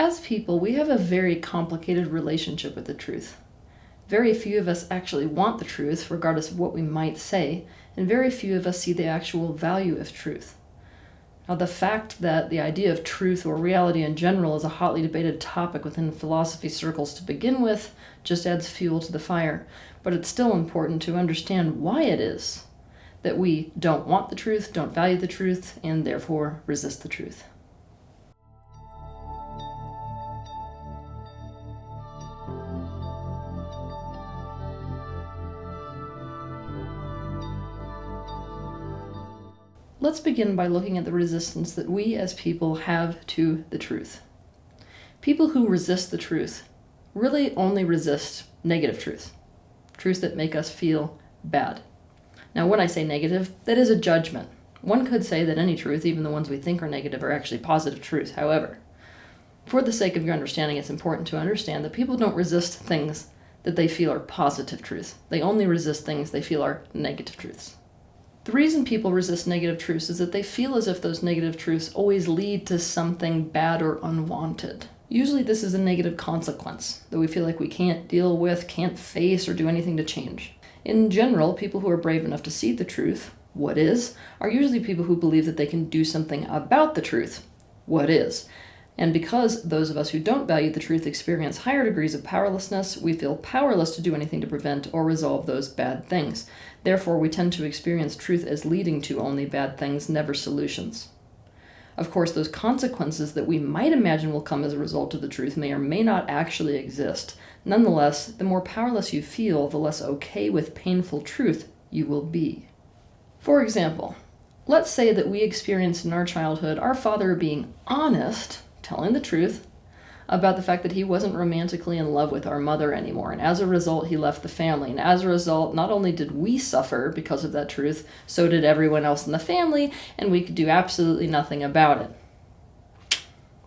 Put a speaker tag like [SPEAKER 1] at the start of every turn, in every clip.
[SPEAKER 1] As people, we have a very complicated relationship with the truth. Very few of us actually want the truth, regardless of what we might say, and very few of us see the actual value of truth. Now, the fact that the idea of truth or reality in general is a hotly debated topic within philosophy circles to begin with just adds fuel to the fire, but it's still important to understand why it is that we don't want the truth, don't value the truth, and therefore resist the truth. Let's begin by looking at the resistance that we as people have to the truth. People who resist the truth really only resist negative truths, truths that make us feel bad. Now, when I say negative, that is a judgment. One could say that any truth, even the ones we think are negative, are actually positive truths. However, for the sake of your understanding, it's important to understand that people don't resist things that they feel are positive truths. They only resist things they feel are negative truths. The reason people resist negative truths is that they feel as if those negative truths always lead to something bad or unwanted. Usually this is a negative consequence that we feel like we can't deal with, can't face, or do anything to change. In general, people who are brave enough to see the truth, what is, are usually people who believe that they can do something about the truth, what is. And because those of us who don't value the truth experience higher degrees of powerlessness, we feel powerless to do anything to prevent or resolve those bad things. Therefore, we tend to experience truth as leading to only bad things, never solutions. Of course, those consequences that we might imagine will come as a result of the truth may or may not actually exist. Nonetheless, the more powerless you feel, the less okay with painful truth you will be. For example, let's say that we experienced in our childhood our father being honest, telling the truth, about the fact that he wasn't romantically in love with our mother anymore, and as a result he left the family, and as a result not only did we suffer because of that truth, so did everyone else in the family, and we could do absolutely nothing about it.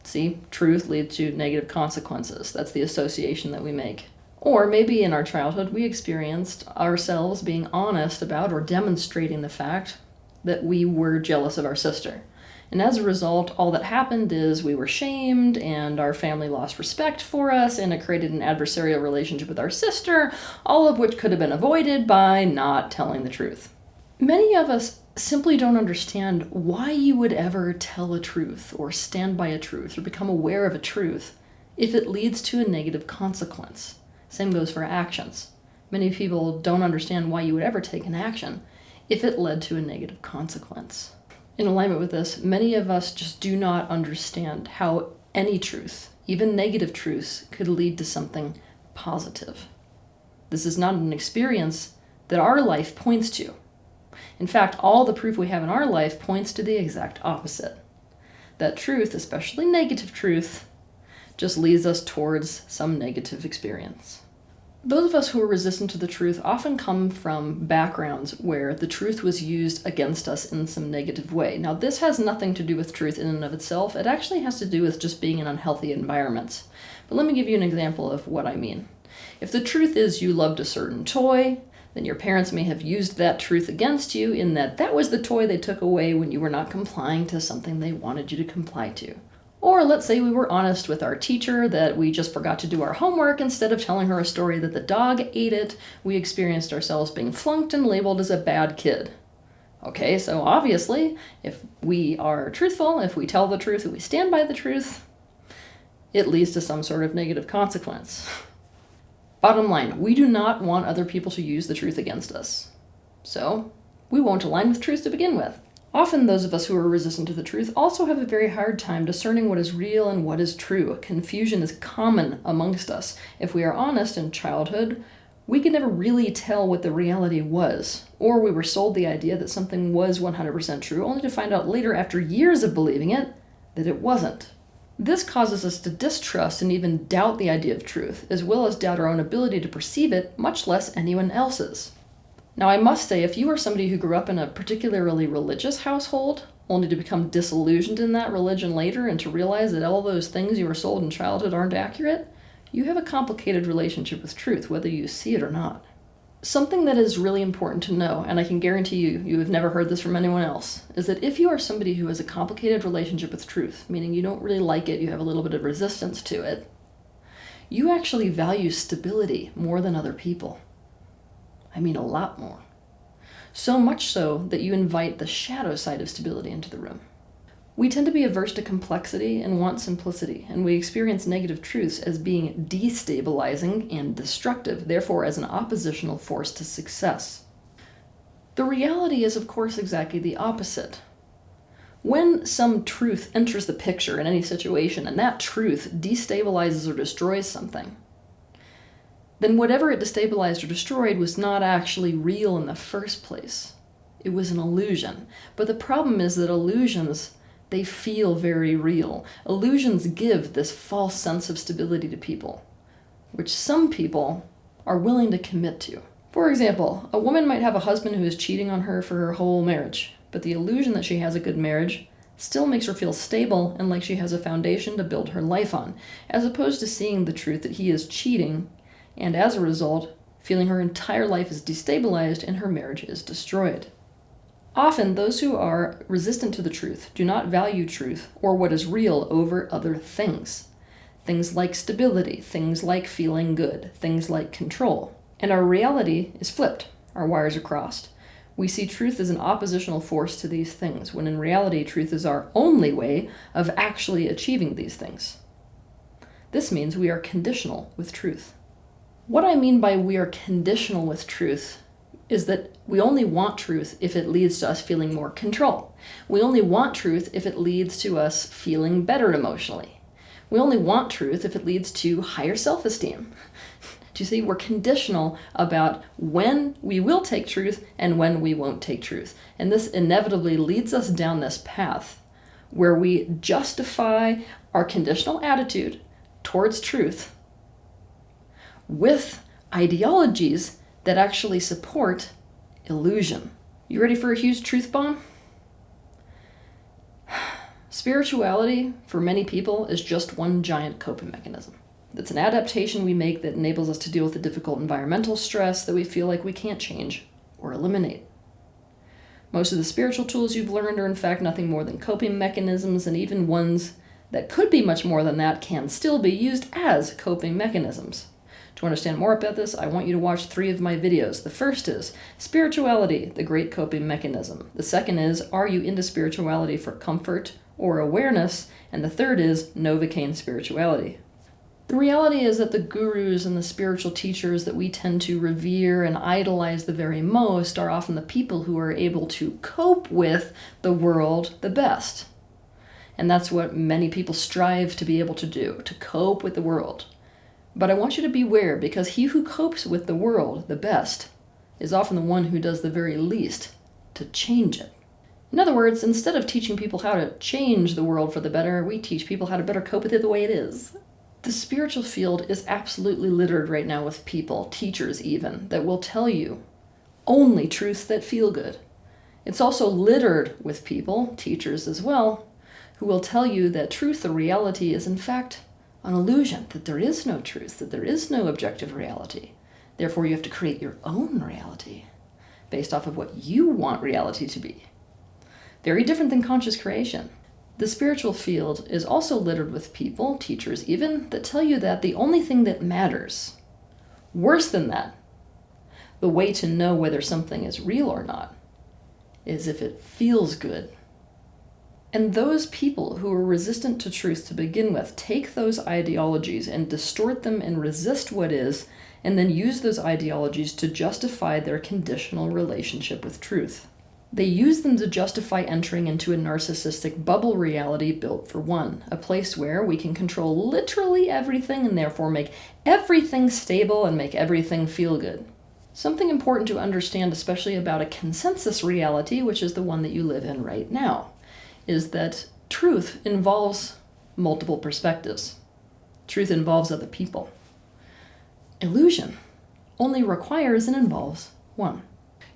[SPEAKER 1] See, truth leads to negative consequences. That's the association that we make. Or maybe in our childhood we experienced ourselves being honest about or demonstrating the fact that we were jealous of our sister. And as a result, all that happened is we were shamed and our family lost respect for us, and it created an adversarial relationship with our sister, all of which could have been avoided by not telling the truth. Many of us simply don't understand why you would ever tell a truth or stand by a truth or become aware of a truth if it leads to a negative consequence. Same goes for actions. Many people don't understand why you would ever take an action if it led to a negative consequence. In alignment with this, many of us just do not understand how any truth, even negative truths, could lead to something positive. This is not an experience that our life points to. In fact, all the proof we have in our life points to the exact opposite. That truth, especially negative truth, just leads us towards some negative experience. Those of us who are resistant to the truth often come from backgrounds where the truth was used against us in some negative way. Now, this has nothing to do with truth in and of itself. It actually has to do with just being in unhealthy environments. But let me give you an example of what I mean. If the truth is you loved a certain toy, then your parents may have used that truth against you in that that was the toy they took away when you were not complying to something they wanted you to comply to. Or let's say we were honest with our teacher that we just forgot to do our homework. Instead of telling her a story that the dog ate it, we experienced ourselves being flunked and labeled as a bad kid. Okay, so obviously, if we are truthful, if we tell the truth, if we stand by the truth, it leads to some sort of negative consequence. Bottom line, we do not want other people to use the truth against us. So, we won't align with truth to begin with. Often those of us who are resistant to the truth also have a very hard time discerning what is real and what is true. Confusion is common amongst us. If we are honest in childhood, we could never really tell what the reality was. Or we were sold the idea that something was 100% true, only to find out later, after years of believing it, that it wasn't. This causes us to distrust and even doubt the idea of truth, as well as doubt our own ability to perceive it, much less anyone else's. Now, I must say, if you are somebody who grew up in a particularly religious household, only to become disillusioned in that religion later and to realize that all those things you were sold in childhood aren't accurate, you have a complicated relationship with truth, whether you see it or not. Something that is really important to know, and I can guarantee you have never heard this from anyone else, is that if you are somebody who has a complicated relationship with truth, meaning you don't really like it, you have a little bit of resistance to it, you actually value stability more than other people. I mean, a lot more. So much so that you invite the shadow side of stability into the room. We tend to be averse to complexity and want simplicity, and we experience negative truths as being destabilizing and destructive, therefore as an oppositional force to success. The reality is, of course, exactly the opposite. When some truth enters the picture in any situation, and that truth destabilizes or destroys something, then whatever it destabilized or destroyed was not actually real in the first place. It was an illusion. But the problem is that illusions, they feel very real. Illusions give this false sense of stability to people, which some people are willing to commit to. For example, a woman might have a husband who is cheating on her for her whole marriage, but the illusion that she has a good marriage still makes her feel stable and like she has a foundation to build her life on, as opposed to seeing the truth that he is cheating, and as a result, feeling her entire life is destabilized and her marriage is destroyed. Often, those who are resistant to the truth do not value truth or what is real over other things. Things like stability, things like feeling good, things like control. And our reality is flipped. Our wires are crossed. We see truth as an oppositional force to these things, when in reality, truth is our only way of actually achieving these things. This means we are conditional with truth. What I mean by we are conditional with truth is that we only want truth if it leads to us feeling more control. We only want truth if it leads to us feeling better emotionally. We only want truth if it leads to higher self-esteem. Do you see? We're conditional about when we will take truth and when we won't take truth. And this inevitably leads us down this path where we justify our conditional attitude towards truth with ideologies that actually support illusion. You ready for a huge truth bomb? Spirituality, for many people, is just one giant coping mechanism. It's an adaptation we make that enables us to deal with the difficult environmental stress that we feel like we can't change or eliminate. Most of the spiritual tools you've learned are in fact nothing more than coping mechanisms, and even ones that could be much more than that can still be used as coping mechanisms. To understand more about this, I want you to watch 3 of my videos. The first is Spirituality, the Great Coping Mechanism. The second is Are You Into Spirituality for Comfort or Awareness? And the third is Novocaine Spirituality. The reality is that the gurus and the spiritual teachers that we tend to revere and idolize the very most are often the people who are able to cope with the world the best. And that's what many people strive to be able to do, to cope with the world. But I want you to beware, because he who copes with the world the best is often the one who does the very least to change it. In other words, instead of teaching people how to change the world for the better, we teach people how to better cope with it the way it is. The spiritual field is absolutely littered right now with people, teachers even, that will tell you only truths that feel good. It's also littered with people, teachers as well, who will tell you that truth or reality is in fact an illusion, that there is no truth, that there is no objective reality. Therefore, you have to create your own reality based off of what you want reality to be. Very different than conscious creation. The spiritual field is also littered with people, teachers even, that tell you that the only thing that matters, worse than that, the way to know whether something is real or not, is if it feels good. And those people who are resistant to truth to begin with take those ideologies and distort them and resist what is, and then use those ideologies to justify their conditional relationship with truth. They use them to justify entering into a narcissistic bubble reality built for one, a place where we can control literally everything and therefore make everything stable and make everything feel good. Something important to understand, especially about a consensus reality, which is the one that you live in right now, is that truth involves multiple perspectives. Truth involves other people. Illusion only requires and involves one.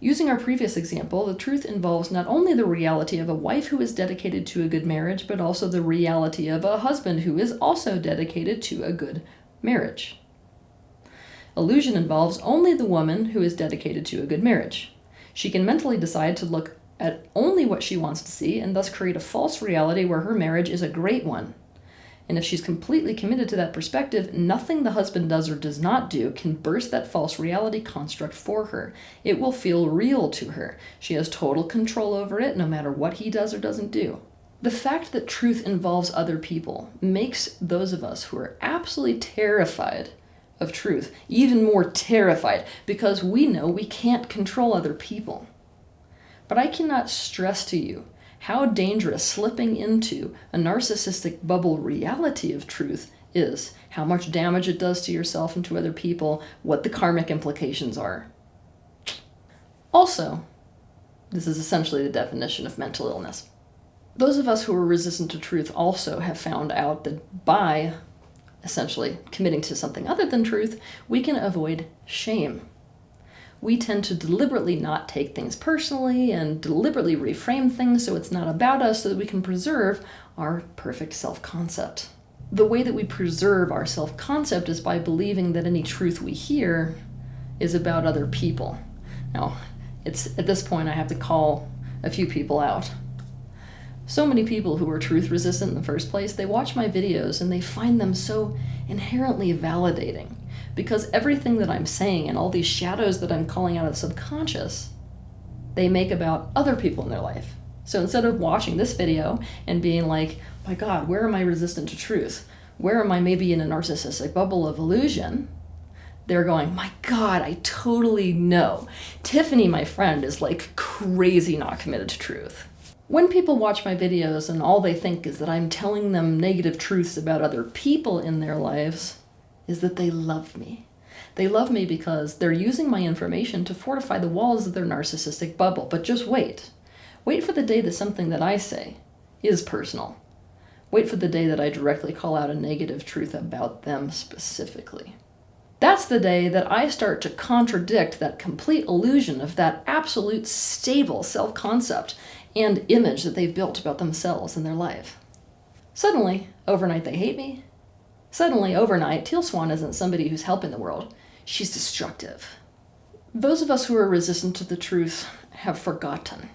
[SPEAKER 1] Using our previous example, the truth involves not only the reality of a wife who is dedicated to a good marriage, but also the reality of a husband who is also dedicated to a good marriage. Illusion involves only the woman who is dedicated to a good marriage. She can mentally decide to look at only what she wants to see and thus create a false reality where her marriage is a great one. And if she's completely committed to that perspective, nothing the husband does or does not do can burst that false reality construct for her. It will feel real to her. She has total control over it, no matter what he does or doesn't do. The fact that truth involves other people makes those of us who are absolutely terrified of truth even more terrified, because we know we can't control other people. But I cannot stress to you how dangerous slipping into a narcissistic bubble reality of truth is, how much damage it does to yourself and to other people, what the karmic implications are. Also, this is essentially the definition of mental illness. Those of us who are resistant to truth also have found out that by essentially committing to something other than truth, we can avoid shame. We tend to deliberately not take things personally and deliberately reframe things so it's not about us, so that we can preserve our perfect self-concept. The way that we preserve our self-concept is by believing that any truth we hear is about other people. Now, it's at this point I have to call a few people out. So many people who are truth resistant in the first place, they watch my videos and they find them so inherently validating. Because everything that I'm saying and all these shadows that I'm calling out of the subconscious, they make about other people in their life. So instead of watching this video and being like, my God, where am I resistant to truth? Where am I maybe in a narcissistic bubble of illusion? They're going, my God, I totally know. Tiffany, my friend, is like crazy not committed to truth. When people watch my videos and all they think is that I'm telling them negative truths about other people in their lives, is that they love me. They love me because they're using my information to fortify the walls of their narcissistic bubble. But just wait. Wait for the day that something that I say is personal. Wait for the day that I directly call out a negative truth about them specifically. That's the day that I start to contradict that complete illusion of that absolute stable self-concept and image that they've built about themselves and their life. Suddenly, overnight they hate me. Suddenly, overnight, Teal Swan isn't somebody who's helping the world. She's destructive. Those of us who are resistant to the truth have forgotten.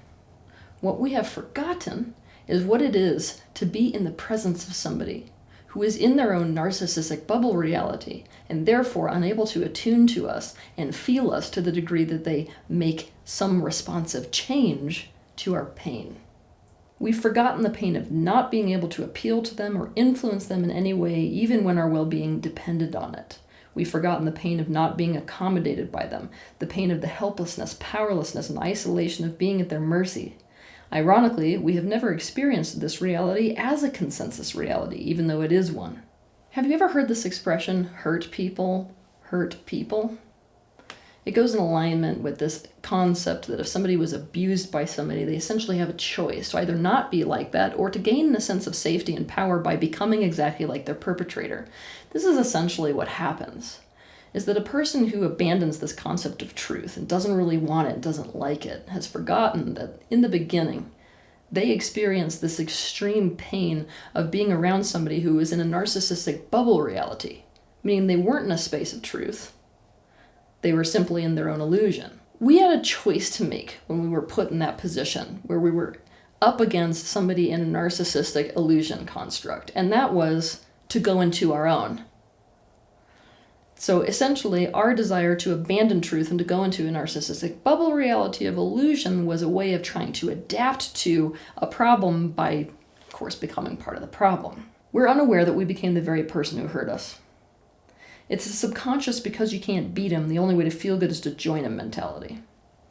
[SPEAKER 1] What we have forgotten is what it is to be in the presence of somebody who is in their own narcissistic bubble reality and therefore unable to attune to us and feel us to the degree that they make some responsive change to our pain. We've forgotten the pain of not being able to appeal to them or influence them in any way, even when our well-being depended on it. We've forgotten the pain of not being accommodated by them, the pain of the helplessness, powerlessness, and isolation of being at their mercy. Ironically, we have never experienced this reality as a consensus reality, even though it is one. Have you ever heard this expression, hurt people, hurt people? It goes in alignment with this concept that if somebody was abused by somebody, they essentially have a choice to either not be like that or to gain a sense of safety and power by becoming exactly like their perpetrator. This is essentially what happens, is that a person who abandons this concept of truth and doesn't really want it, doesn't like it, has forgotten that in the beginning, they experienced this extreme pain of being around somebody who was in a narcissistic bubble reality, meaning they weren't in a space of truth. They were simply in their own illusion. We had a choice to make when we were put in that position, where we were up against somebody in a narcissistic illusion construct, and that was to go into our own. So essentially, our desire to abandon truth and to go into a narcissistic bubble reality of illusion was a way of trying to adapt to a problem by, of course, becoming part of the problem. We're unaware that we became the very person who hurt us. It's a subconscious because you can't beat him, the only way to feel good is to join him mentality.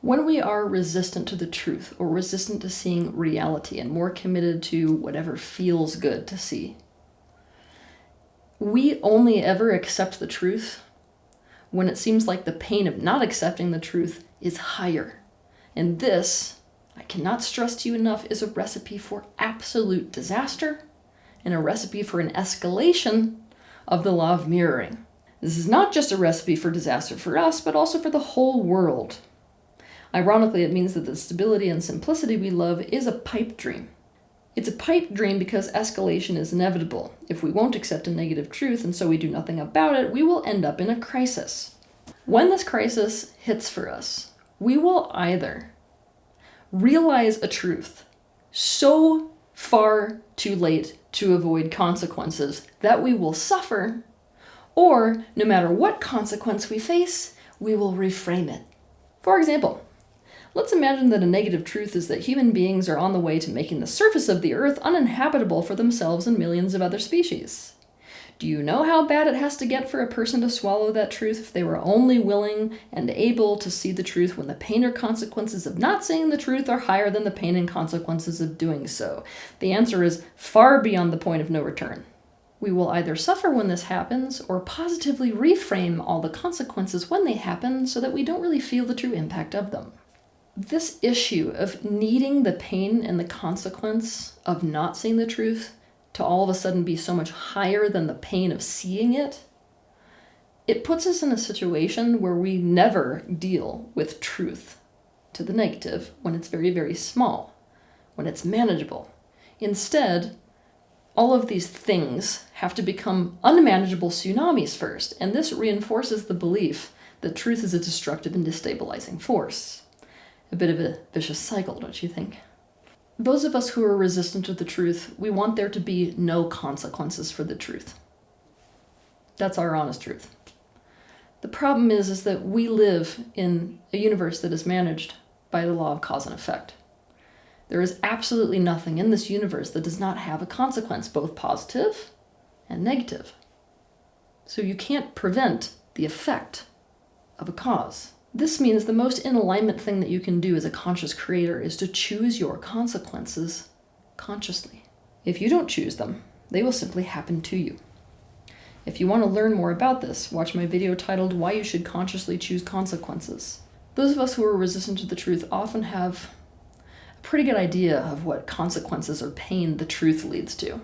[SPEAKER 1] When we are resistant to the truth or resistant to seeing reality and more committed to whatever feels good to see, we only ever accept the truth when it seems like the pain of not accepting the truth is higher. And this, I cannot stress to you enough, is a recipe for absolute disaster and a recipe for an escalation of the law of mirroring. This is not just a recipe for disaster for us, but also for the whole world. Ironically, it means that the stability and simplicity we love is a pipe dream. It's a pipe dream because escalation is inevitable. If we won't accept a negative truth and so we do nothing about it, we will end up in a crisis. When this crisis hits for us, we will either realize a truth so far too late to avoid consequences that we will suffer, or no matter what consequence we face, we will reframe it. For example, let's imagine that a negative truth is that human beings are on the way to making the surface of the earth uninhabitable for themselves and millions of other species. Do you know how bad it has to get for a person to swallow that truth if they were only willing and able to see the truth when the pain or consequences of not seeing the truth are higher than the pain and consequences of doing so? The answer is far beyond the point of no return. We will either suffer when this happens or positively reframe all the consequences when they happen so that we don't really feel the true impact of them. This issue of needing the pain and the consequence of not seeing the truth to all of a sudden be so much higher than the pain of seeing it, it puts us in a situation where we never deal with truth to the negative when it's very, very small, when it's manageable. Instead, all of these things have to become unmanageable tsunamis first, and this reinforces the belief that truth is a destructive and destabilizing force. A bit of a vicious cycle, don't you think? Those of us who are resistant to the truth, we want there to be no consequences for the truth. That's our honest truth. The problem is that we live in a universe that is managed by the law of cause and effect. There is absolutely nothing in this universe that does not have a consequence, both positive and negative. So you can't prevent the effect of a cause. This means the most in alignment thing that you can do as a conscious creator is to choose your consequences consciously. If you don't choose them, they will simply happen to you. If you want to learn more about this, watch my video titled Why You Should Consciously Choose Consequences. Those of us who are resistant to the truth often have a pretty good idea of what consequences or pain the truth leads to.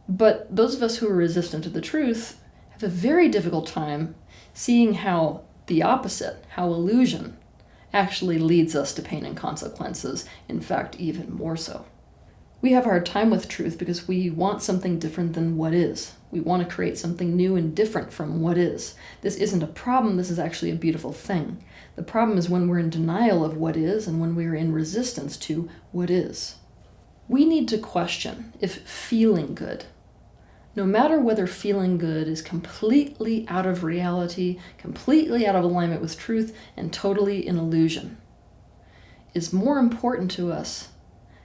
[SPEAKER 1] But those of us who are resistant to the truth have a very difficult time seeing how the opposite, how illusion, actually leads us to pain and consequences, in fact, even more so. We have a hard time with truth because we want something different than what is. We want to create something new and different from what is. This isn't a problem, this is actually a beautiful thing. The problem is when we're in denial of what is and when we're in resistance to what is. We need to question if feeling good, no matter whether feeling good is completely out of reality, completely out of alignment with truth, and totally an illusion, is more important to us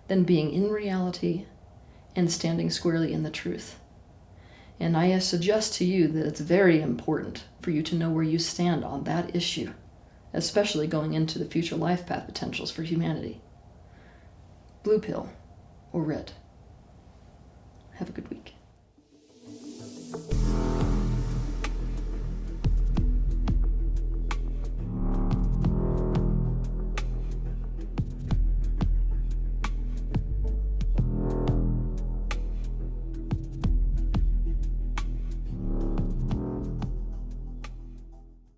[SPEAKER 1] than being in reality and standing squarely in the truth. And I suggest to you that it's very important for you to know where you stand on that issue, especially going into the future life path potentials for humanity. Blue pill or red. Have a good week.